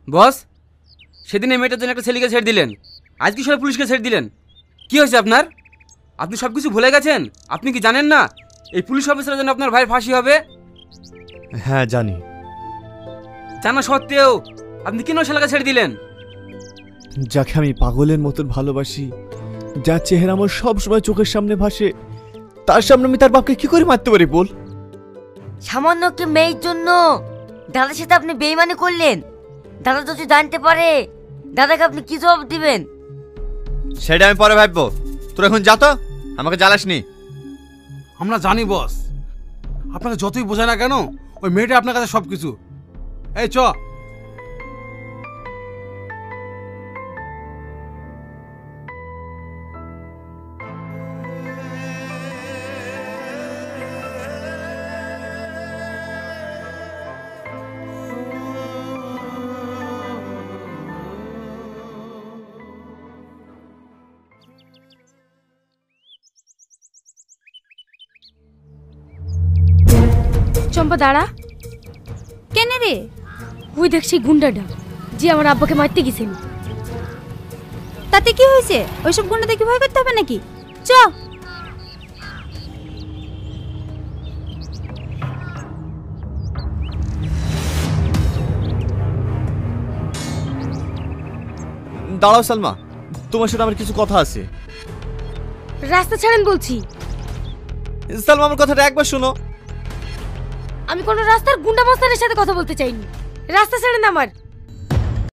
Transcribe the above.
বস, সেদিন এই মেয়েটার জন্য একটা ছেলেকে ছেড়ে দিলেন, আজকে সবাই পুলিশকে ছেড়ে দিলেন। কি হয়েছে আপনার? আপনি সব কিছু ভুলে গেছেন? আপনি কি জানেন না এই পুলিশ অফিসারের জন্য আপনার ভাইয়ের ফাঁসি হবে? হ্যাঁ জানি। জানা সত্ত্বেও আপনি কেন ছেলেকে ছেড়ে দিলেন? যাকে আমি পাগলের মতন ভালোবাসি, যার চেহারা আমার সব সময় চোখের সামনে ভাসে, তার সামনে আমি তার বাপকে কি করে মারতে পারি বল? সামান্য একটি মেয়ের জন্য দাদার সাথে আপনি বেইমানি করলেন। দাদা যদি জানতে পারে, দাদাকে আপনি কি জবাব দিবেন? সেটা আমি পরে ভাববো। তোর এখন যা তো, আমাকে জ্বালাসনি। আমরা জানি বস, আপনাকে যতই বোঝায় না কেন ওই মেয়েটা আপনার কাছে সব কিছু। এই চ। চম্পা দাঁড়া। কেন রে? ওই দেখ সেই গুন্ডাটা যে আমার আব্বাকে মারতে গেছিল। তাতে কি হয়েছে? ওইসব গুন্ডা দেখে ভয় করতে হবে নাকি? চ। দাঁড়াও সালমা, তোমার সাথে আমার কিছু কথা আছে। রাস্তা ছাড়েন বলছি। সালমা, আমার কথাটা একবার শোনো। আমি কোনো রাস্তার গুন্ডা মাস্তারের সাথে কথা বলতে চাইনি। রাস্তা ছাড়েন আমার।